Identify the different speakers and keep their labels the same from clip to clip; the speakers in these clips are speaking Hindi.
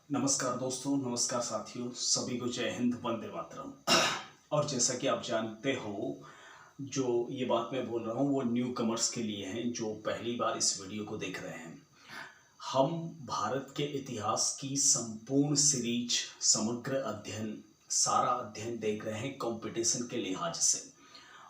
Speaker 1: नमस्कार दोस्तों, नमस्कार साथियों, सभी को जय हिंद, वंदे मातरम। और जैसा कि आप जानते हो, जो ये बात मैं बोल रहा हूँ वो न्यू कमर्स के लिए हैं जो पहली बार इस वीडियो को देख रहे हैं। हम भारत के इतिहास की संपूर्ण सीरीज, समग्र अध्ययन, सारा अध्ययन देख रहे हैं कंपटीशन के लिहाज से।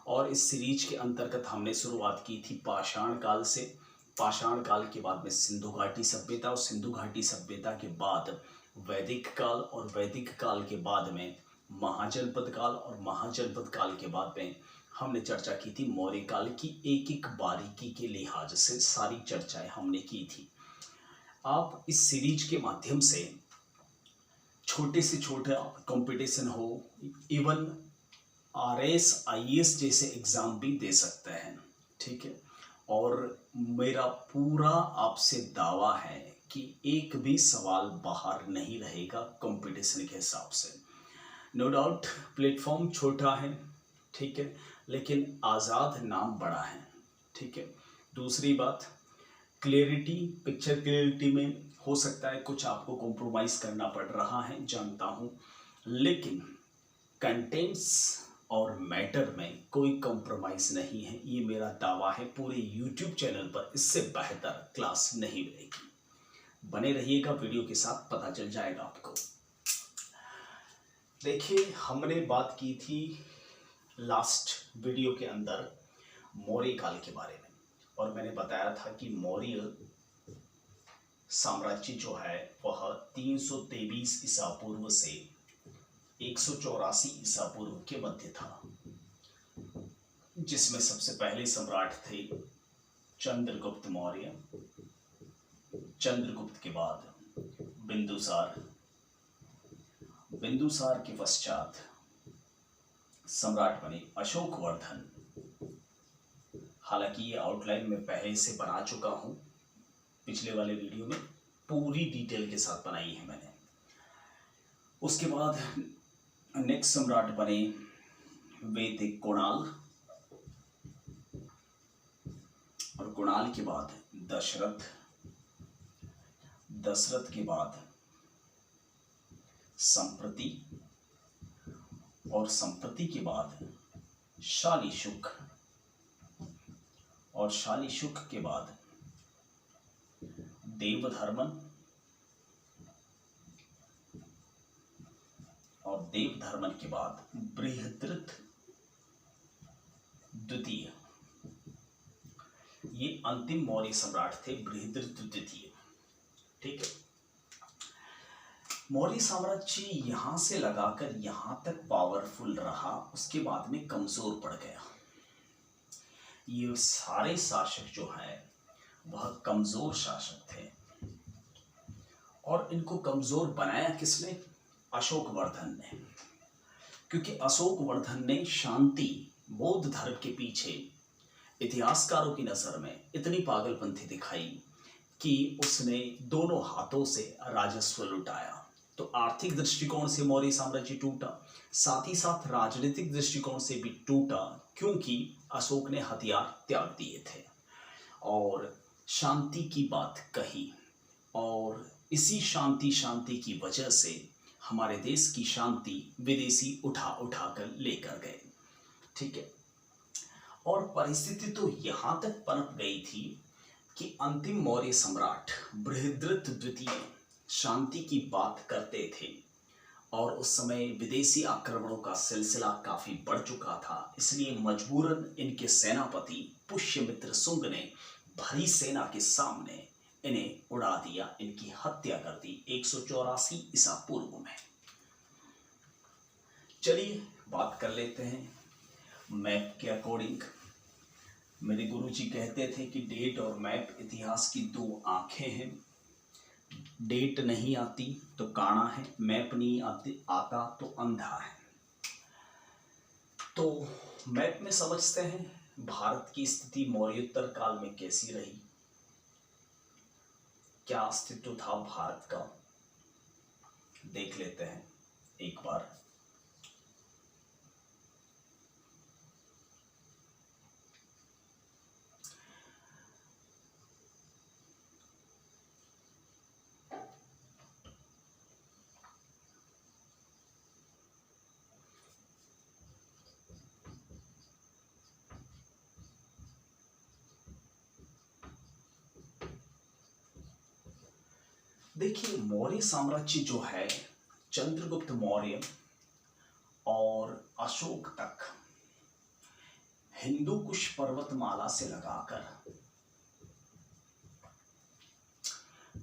Speaker 1: और इस सीरीज के अंतर्गत हमने शुरुआत की थी पाषाण काल से। पाषाण काल के बाद में सिंधु घाटी सभ्यता, और सिंधु घाटी सभ्यता के बाद वैदिक काल, और वैदिक काल के बाद में महाजनपद काल, और महाजनपद काल के बाद में हमने चर्चा की थी मौर्य काल की। एक एक बारीकी के लिहाज से सारी चर्चाएं हमने की थी। आप इस सीरीज के माध्यम से छोटे से छोटा कंपटीशन हो, इवन RS IAS जैसे एग्ज़ाम भी दे सकते हैं, ठीक है। और मेरा पूरा आपसे दावा है कि एक भी सवाल बाहर नहीं रहेगा कंपटीशन के हिसाब से। नो डाउट प्लेटफॉर्म छोटा है, ठीक है, लेकिन आज़ाद नाम बड़ा है, ठीक है। दूसरी बात, क्लियरिटी, पिक्चर क्लियरिटी में हो सकता है कुछ आपको कॉम्प्रोमाइज़ करना पड़ रहा है, जानता हूँ, लेकिन कंटेंट्स और मैटर में कोई कॉम्प्रोमाइज़ नहीं है। ये मेरा दावा है। पूरे YouTube चैनल पर इससे बेहतर क्लास नहीं मिलेगी। बने रहिएगा वीडियो के साथ, पता चल जाएगा आपको। देखिए, हमने बात की थी लास्ट वीडियो के अंदर मौर्य काल के बारे में, और मैंने बताया था कि मौर्य साम्राज्य जो है वह 323 ईसा पूर्व से 184 ईसा पूर्व के मध्य था, जिसमें सबसे पहले सम्राट थे चंद्रगुप्त मौर्य। चंद्रगुप्त के बाद बिंदुसार, बिंदुसार के पश्चात सम्राट बने अशोकवर्धन। हालांकि ये आउटलाइन में पहले से बना चुका हूं, पिछले वाले वीडियो में पूरी डिटेल के साथ बनाई है मैंने। उसके बाद नेक्स्ट सम्राट बने वे थे कुणाल, और कुणाल के बाद दशरथ, दशरथ के बाद संप्रति, और संप्रति के बाद शालीशुक, और शालीशुक के बाद देवधर्मन, और देवधर्मन के बाद बृहद्रथ द्वितीय। ये अंतिम मौर्य सम्राट थे, बृहद्रथ द्वितीय, ठीक है। मौर्य साम्राज्य यहां से लगाकर यहां तक पावरफुल रहा, उसके बाद में कमजोर पड़ गया। ये सारे शासक जो हैं वह कमजोर शासक थे, और इनको कमजोर बनाया किसने? अशोकवर्धन ने। क्योंकि अशोकवर्धन ने शांति, बौद्ध धर्म के पीछे इतिहासकारों की नजर में इतनी पागलपंथी दिखाई कि उसने दोनों हाथों से राजस्व लुटाया। तो आर्थिक दृष्टिकोण से मौर्य साम्राज्य टूटा, साथ ही साथ राजनीतिक दृष्टिकोण से भी टूटा, क्योंकि अशोक ने हथियार त्याग दिए थे और शांति की बात कही। और इसी शांति की वजह से हमारे देश की शांति विदेशी उठा कर लेकर गए, ठीक है। और परिस्थिति तो यहां तक पनप गई थी कि अंतिम मौर्य सम्राट बृहद्रथ द्वितीय शांति की बात करते थे, और उस समय विदेशी आक्रमणों का सिलसिला काफी बढ़ चुका था। इसलिए मजबूरन इनके सेनापति पुष्यमित्र शुंग ने भरी सेना के सामने इन्हें उड़ा दिया, इनकी हत्या कर दी 184 ईसा पूर्व में। चलिए बात कर लेते हैं मैप के अकॉर्डिंग। मेरे गुरुजी कहते थे कि डेट और मैप इतिहास की दो आंखें हैं। डेट नहीं आती तो काना है, मैप नहीं आता तो अंधा है। तो मैप में समझते हैं भारत की स्थिति मौर्योत्तर काल में कैसी रही, क्या अस्तित्व था भारत का, देख लेते हैं एक बार। देखिए, मौर्य साम्राज्य जो है चंद्रगुप्त मौर्य और अशोक तक हिंदू कुश पर्वतमाला से लगाकर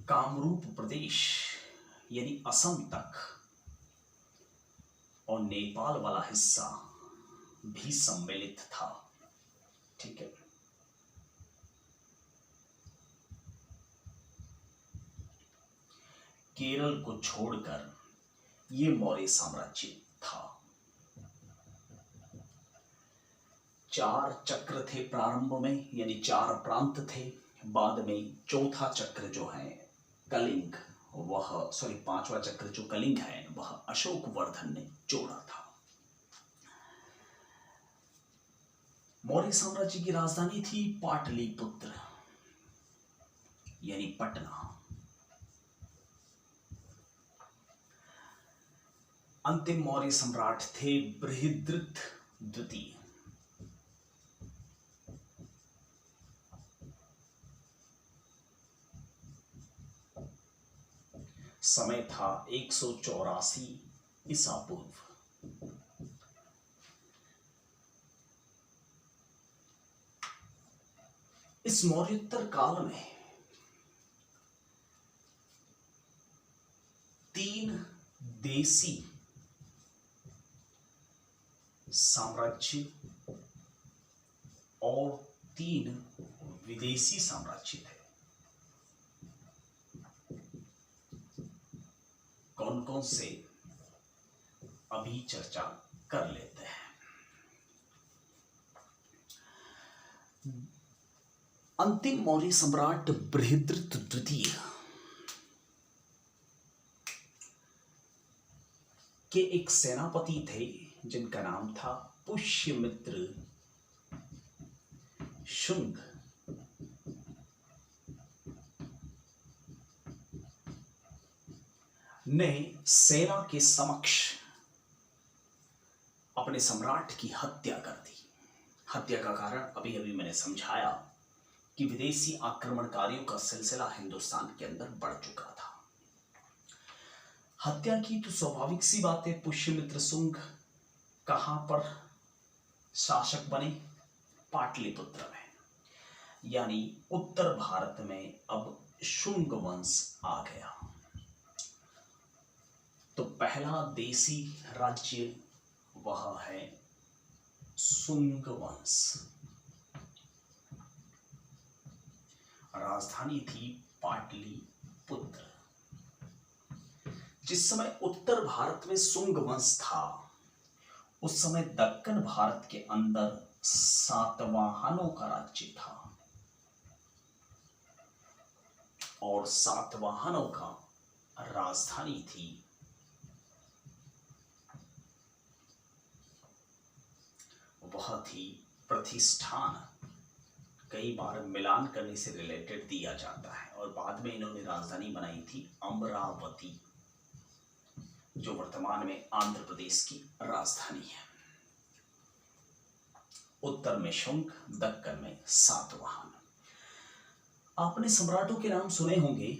Speaker 1: कामरूप प्रदेश यानी असम तक और नेपाल वाला हिस्सा भी सम्मिलित था। ठीक है। केरल को छोड़कर ये मौर्य साम्राज्य था। 4 चक्र थे प्रारंभ में, यानी 4 प्रांत थे। बाद में चौथा चक्र जो है कलिंग, वह 5वां चक्र जो कलिंग है वह अशोक वर्धन ने जोड़ा था। मौर्य साम्राज्य की राजधानी थी पाटलिपुत्र यानी पटना। अंतिम मौर्य सम्राट थे बृहद्रथ द्वितीय। समय था 184 ईसा पूर्व। इस मौर्योत्तर काल में 3 देसी साम्राज्य और 3 विदेशी साम्राज्य थे। कौन कौन से, अभी चर्चा कर लेते हैं। अंतिम मौर्य सम्राट बृहद्रथ द्वितीय के एक सेनापति थे जिनका नाम था पुष्यमित्र शुंग। ने सेना के समक्ष अपने सम्राट की हत्या कर दी। हत्या का कारण अभी अभी मैंने समझाया कि विदेशी आक्रमणकारियों का सिलसिला हिंदुस्तान के अंदर बढ़ चुका था। हत्या की तो स्वाभाविक सी बात है। पुष्यमित्र शुंग कहां पर शासक बने? पाटलिपुत्र में, यानी उत्तर भारत में अब शुंग वंश आ गया। तो पहला देसी राज्य वह है शुंग वंश। राजधानी थी पाटलिपुत्र। जिस समय उत्तर भारत में शुंग वंश था, उस समय दक्कन भारत के अंदर सातवाहनों का राज्य था और सातवाहनों का राजधानी थी बहुत ही प्रतिष्ठान, कई बार मिलान करने से रिलेटेड दिया जाता है। और बाद में इन्होंने राजधानी बनाई थी अमरावती, जो वर्तमान में आंध्र प्रदेश की राजधानी है। उत्तर में शुंग, दक्कन में सातवाहन। आपने सम्राटों के नाम सुने होंगे।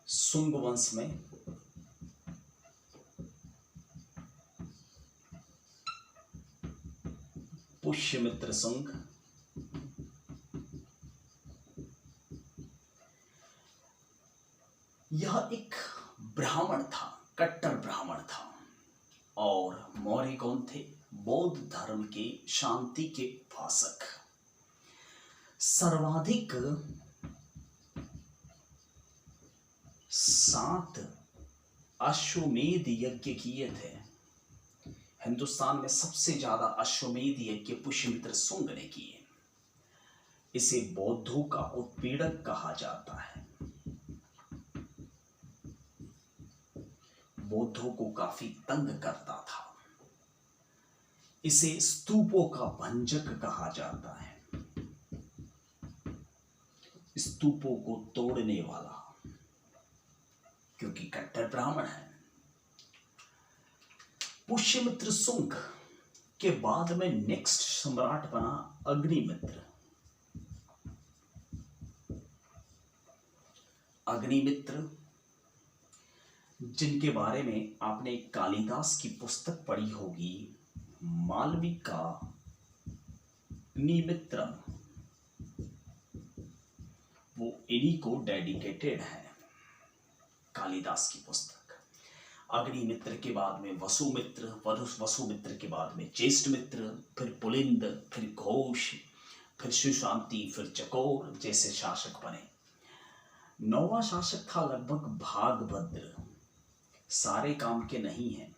Speaker 1: शुंग वंश में पुष्यमित्र शुंग, यह एक ब्राह्मण था, कट्टर ब्राह्मण था। और मौर्य कौन थे? बौद्ध धर्म के शांति के उपासक। सर्वाधिक 7 अश्वमेध यज्ञ किए थे। हिंदुस्तान में सबसे ज्यादा अश्वमेध यज्ञ पुष्यमित्र शुंग ने किए। इसे बौद्धों का उत्पीड़क कहा जाता है। बौद्धों को काफी तंग करता था। इसे स्तूपों का भंजक कहा जाता है, स्तूपों को तोड़ने वाला, क्योंकि कट्टर ब्राह्मण है। पुष्यमित्र शुंग के बाद में नेक्स्ट सम्राट बना अग्निमित्र। अग्निमित्र, जिनके बारे में आपने कालिदास की पुस्तक पढ़ी होगी, मालविका निमित्रम, वो इन्हीं को डेडिकेटेड है, कालिदास की पुस्तक। अग्निमित्र के बाद में वसुमित्र, वसुमित्र के बाद में ज्येष्ठमित्र, फिर पुलिंद, फिर घोष, फिर सुशांति, फिर चकोर जैसे शासक बने। 9वां शासक था लगभग भागभद्र। सारे काम के नहीं हैं,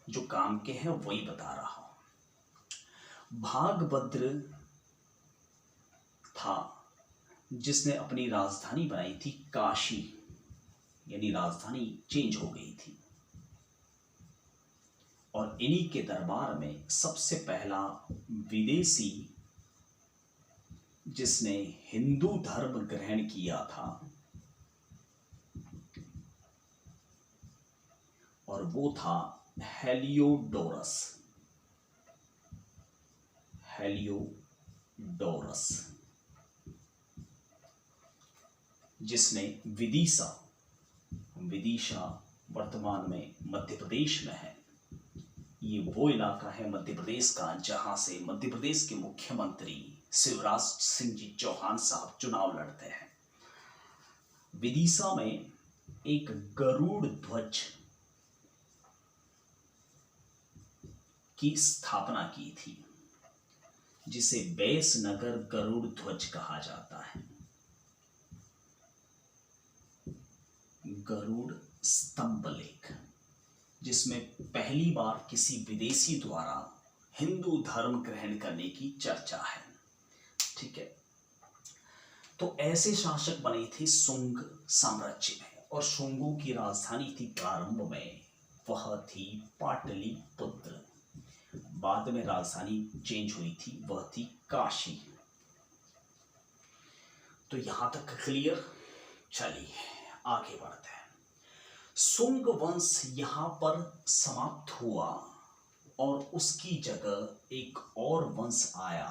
Speaker 1: जो काम के हैं वही बता रहा हूं। भागभद्र था जिसने अपनी राजधानी बनाई थी काशी, यानी राजधानी चेंज हो गई थी। और इन्हीं के दरबार में सबसे पहला विदेशी जिसने हिंदू धर्म ग्रहण किया था, और वो था हेलियोडोरस। हेलियोडोरस, जिसने विदिशा वर्तमान में मध्य प्रदेश में है, ये वो इलाका है मध्य प्रदेश का जहां से मध्य प्रदेश के मुख्यमंत्री शिवराज सिंह जी चौहान साहब चुनाव लड़ते हैं। विदिशा में एक गरुड़ ध्वज की स्थापना की थी, जिसे बैसनगर गरुड़ ध्वज कहा जाता है। गरुड़ स्तंभ लेख, जिसमें पहली बार किसी विदेशी द्वारा हिंदू धर्म ग्रहण करने की चर्चा है। ठीक है, तो ऐसे शासक बने थे शुंग साम्राज्य में, और शुंगों की राजधानी थी प्रारंभ में, वह थी पाटलिपुत्र। बाद में राजधानी चेंज हुई थी, वह थी काशी। तो यहां तक क्लियर। चलिए आगे बढ़ते हैं। शुंग वंश यहां पर समाप्त हुआ और उसकी जगह एक और वंश आया,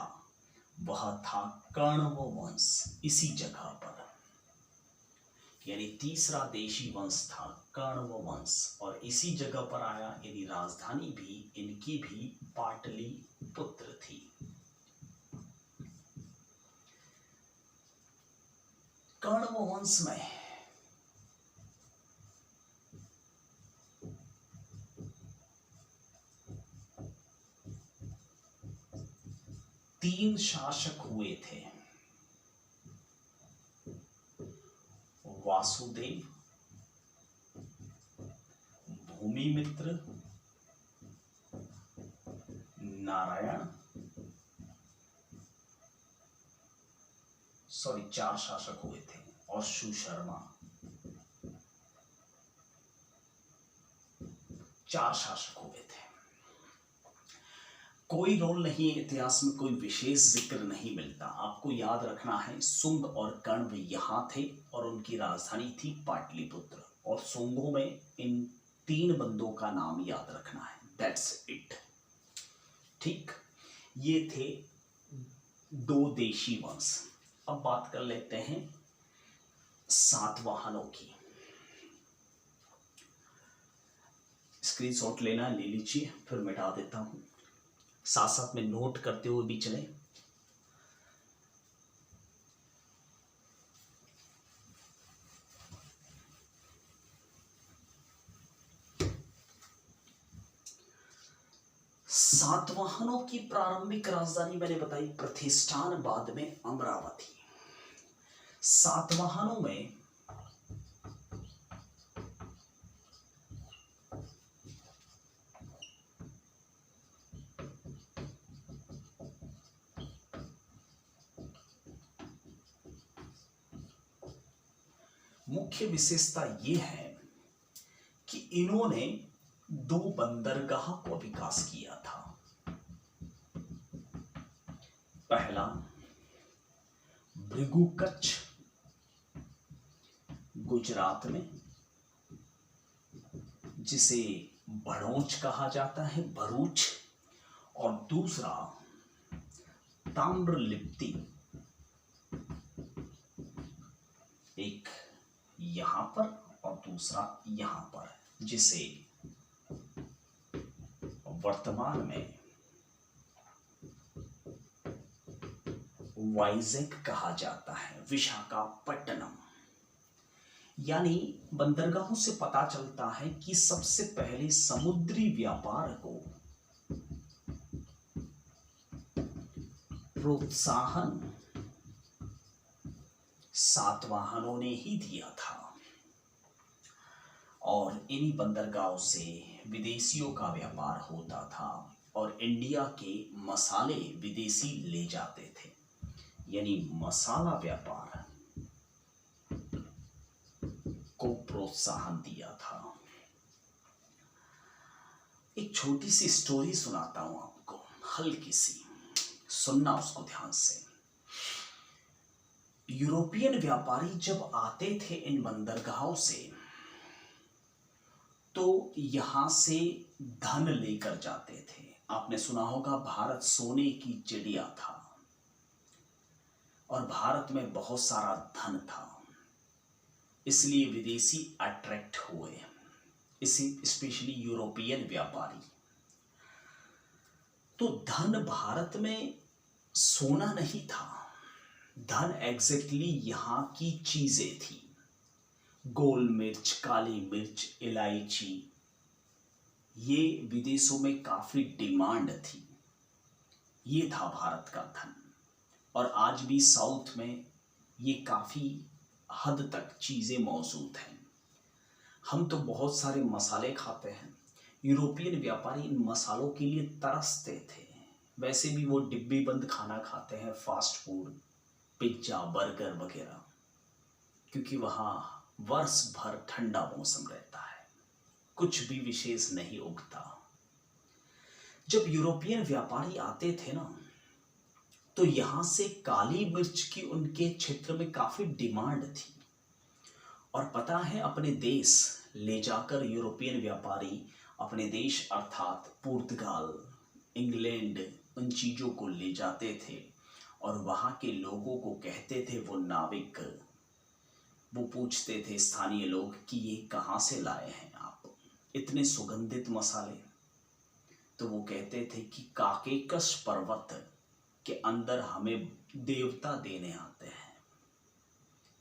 Speaker 1: वह था कण्व वंश। इसी जगह पर, यानी तीसरा देशी वंश था कण्व वंश, और इसी जगह पर आया, यानी राजधानी भी इनकी भी पाटलिपुत्र थी। कण्व वंश में तीन शासक हुए थे, वासुदेव, भूमिमित्र, नारायण, चार शासक हुए थे, और सुशर्मा। चार शासक हुए थे। कोई रोल नहीं है इतिहास में, कोई विशेष जिक्र नहीं मिलता। आपको याद रखना है शुंग और कण्व यहां थे और उनकी राजधानी थी पाटलिपुत्र, और शुंगों में इन तीन बंदों का नाम याद रखना है। That's it. ठीक, ये थे दो देशी वंश। अब बात कर लेते हैं सातवाहनों की। स्क्रीनशॉट लेना ले लीजिए, फिर मिटा देता हूं, साथ साथ में नोट करते हुए भी चले। सातवाहनों की प्रारंभिक राजधानी मैंने बताई प्रतिष्ठान, बाद में अमरावती। सातवाहनों में मुख्य विशेषता यह है कि इन्होंने दो बंदरगाह को विकास किया था। पहला भृगु कच्छ गुजरात में, जिसे भड़ोच कहा जाता है, भरूच, और दूसरा ताम्रलिप्ति, एक यहाँ पर और दूसरा यहाँ पर, जिसे वर्तमान में वाइजैक कहा जाता है, विशाखापट्टनम। यानी बंदरगाहों से पता चलता है कि सबसे पहले समुद्री व्यापार को प्रोत्साहन सातवाहनों ने ही दिया था, और इन्हीं बंदरगाहों से विदेशियों का व्यापार होता था और इंडिया के मसाले विदेशी ले जाते थे। यानी मसाला व्यापार को प्रोत्साहन दिया था। एक छोटी सी स्टोरी सुनाता हूं आपको, हल्की सी, सुनना उसको ध्यान से। यूरोपियन व्यापारी जब आते थे इन बंदरगाहों से, तो यहां से धन लेकर जाते थे। आपने सुना होगा भारत सोने की चिड़िया था और भारत में बहुत सारा धन था, इसलिए विदेशी अट्रैक्ट हुए, इसी स्पेशली यूरोपियन व्यापारी। तो धन भारत में सोना नहीं था, धन एग्जैक्टली यहाँ की चीजें थी। गोल मिर्च, काली मिर्च, इलायची, ये विदेशों में काफी डिमांड थी। ये था भारत का धन। और आज भी साउथ में ये काफी हद तक चीजें मौजूद हैं। हम तो बहुत सारे मसाले खाते हैं, यूरोपियन व्यापारी इन मसालों के लिए तरसते थे। वैसे भी वो डिब्बी बंद खाना खाते हैं, फास्ट फूड, पिज्जा, बर्गर वगैरह, क्योंकि वहाँ वर्ष भर ठंडा मौसम रहता है, कुछ भी विशेष नहीं उगता। जब यूरोपियन व्यापारी आते थे ना, तो यहाँ से काली मिर्च की उनके क्षेत्र में काफी डिमांड थी। और पता है, अपने देश ले जाकर यूरोपियन व्यापारी अपने देश अर्थात पुर्तगाल, इंग्लैंड, उन चीजों को ले जाते थे और वहाँ के लोगों को कहते थे, वो नाविक, वो पूछते थे स्थानीय लोग कि ये कहाँ से लाए हैं आप इतने सुगंधित मसाले। तो वो कहते थे कि काकेकस पर्वत के अंदर हमें देवता देने आते हैं,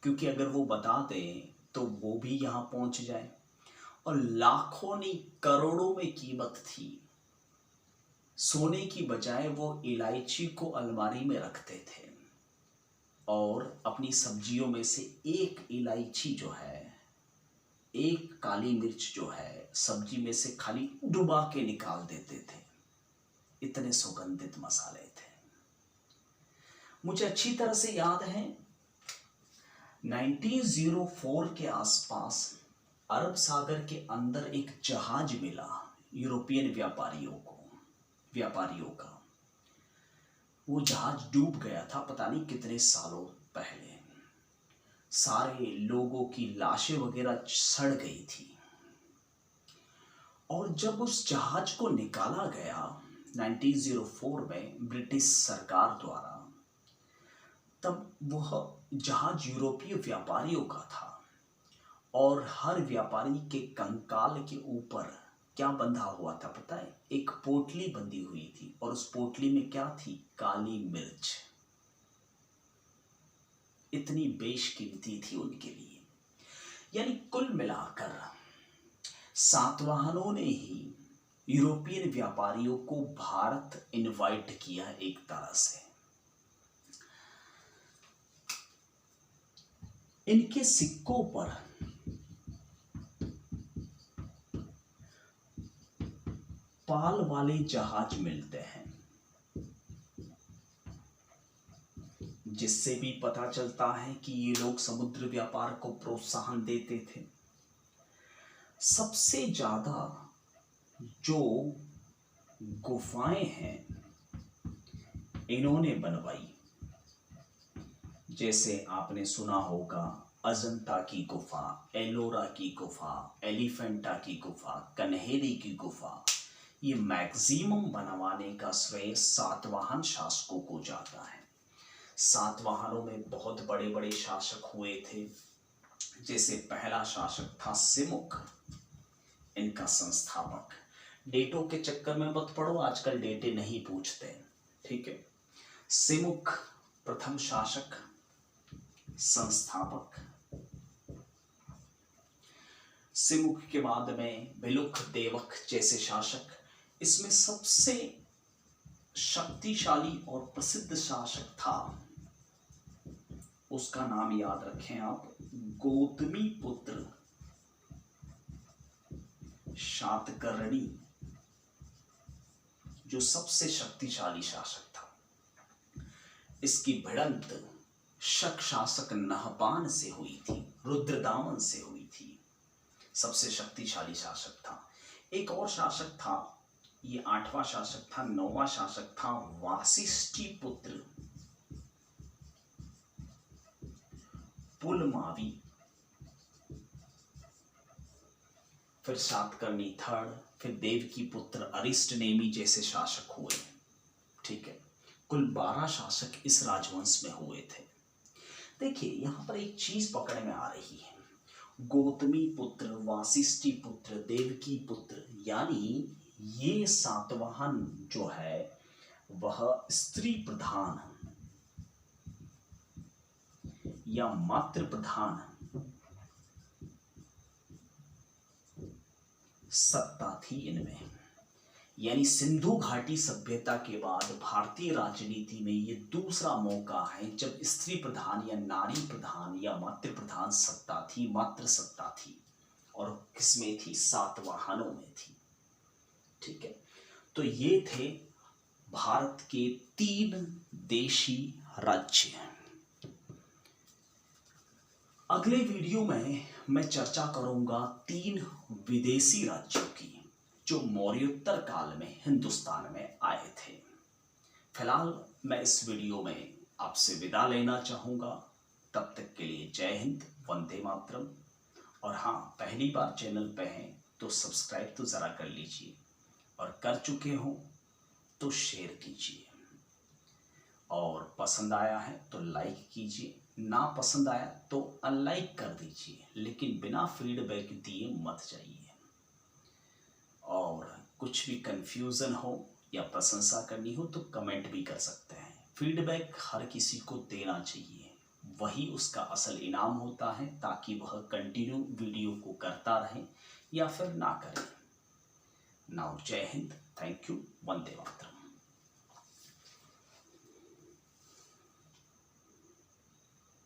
Speaker 1: क्योंकि अगर वो बता दें तो वो भी यहाँ पहुंच जाए। और लाखों नहीं करोड़ों में कीमत थी। सोने की बजाय वो इलायची को अलमारी में रखते थे और अपनी सब्जियों में से एक इलायची जो है, एक काली मिर्च जो है, सब्जी में से खाली डुबा के निकाल देते थे। इतने सुगंधित मसाले थे। मुझे अच्छी तरह से याद है 1904 के आसपास अरब सागर के अंदर एक जहाज मिला यूरोपियन व्यापारियों का। वो जहाज डूब गया था, पता नहीं कितने सालों पहले। सारे लोगों की लाशें वगैरह सड़ गई थी। और जब उस जहाज को निकाला गया 1904 में ब्रिटिश सरकार द्वारा, तब वह जहाज यूरोपीय व्यापारियों का था। और हर व्यापारी के कंकाल के ऊपर क्या बंधा हुआ था पता है? एक पोटली बंधी हुई थी, और उस पोटली में क्या थी? काली मिर्च। इतनी बेशकीमती थी उनके लिए। यानी कुल मिलाकर सातवाहनों ने ही यूरोपियन व्यापारियों को भारत इनवाइट किया एक तरह से। इनके सिक्कों पर पाल वाले जहाज मिलते हैं, जिससे भी पता चलता है कि ये लोग समुद्र व्यापार को प्रोत्साहन देते थे। सबसे ज्यादा जो गुफाएं हैं इन्होंने बनवाई, जैसे आपने सुना होगा अजंता की गुफा, एलोरा की गुफा, एलिफेंटा की गुफा, कन्हेरी की गुफा। ये मैक्सिमम बनवाने का श्रेय सातवाहन शासकों को जाता है। सातवाहनों में बहुत बड़े बड़े शासक हुए थे, जैसे पहला शासक था सिमुक, इनका संस्थापक। डेटों के चक्कर में मत पड़ो, आजकल डेटे नहीं पूछते, ठीक है। सिमुक प्रथम शासक, संस्थापक। सिमुक के बाद में बिलुक देवक जैसे शासक। इसमें सबसे शक्तिशाली और प्रसिद्ध शासक था, उसका नाम याद रखें आप, गौतमी पुत्र शातकर्णी, जो सबसे शक्तिशाली शासक था। इसकी भिड़ंत शक शासक नहपान से हुई थी, रुद्रदामन से हुई थी। सबसे शक्तिशाली शासक था। एक और शासक था, ये 8वां शासक था, 9वां शासक था वासिष्ठी पुत्र पुलमावी। फिर सातकर्णी थर्ड, फिर देवकी पुत्र अरिष्टनेमी जैसे शासक हुए, ठीक है। कुल 12 शासक इस राजवंश में हुए थे। देखिए यहां पर एक चीज पकड़ में आ रही है, गौतमी पुत्र, वासिष्ठी पुत्र, देवकी पुत्र, यानी ये सातवाहन जो है वह स्त्री प्रधान या मातृ प्रधान सत्ता थी इनमें। यानी सिंधु घाटी सभ्यता के बाद भारतीय राजनीति में ये दूसरा मौका है जब स्त्री प्रधान या नारी प्रधान या मातृ प्रधान सत्ता थी, मातृ सत्ता थी, और किसमें थी? सातवाहनों में थी, ठीक है। तो ये थे भारत के 3 देशी राज्य। अगले वीडियो में मैं चर्चा करूंगा 3 विदेशी राज्यों की जो मौर्योत्तर काल में हिंदुस्तान में आए थे। फिलहाल मैं इस वीडियो में आपसे विदा लेना चाहूँगा। तब तक के लिए जय हिंद, वंदे मातरम। और हाँ, पहली बार चैनल पे हैं तो सब्सक्राइब तो ज़रा कर लीजिए, और कर चुके हो तो शेयर कीजिए, और पसंद आया है तो लाइक कीजिए, ना पसंद आया तो अनलाइक कर दीजिए, लेकिन बिना फीडबैक दिए मत जाइए। और कुछ भी कंफ्यूजन हो या प्रशंसा करनी हो तो कमेंट भी कर सकते हैं। फीडबैक हर किसी को देना चाहिए, वही उसका असल इनाम होता है, ताकि वह कंटिन्यू वीडियो को करता रहे या फिर ना करे। नाउ जय हिंद, थैंक यू, वंदे मातरम।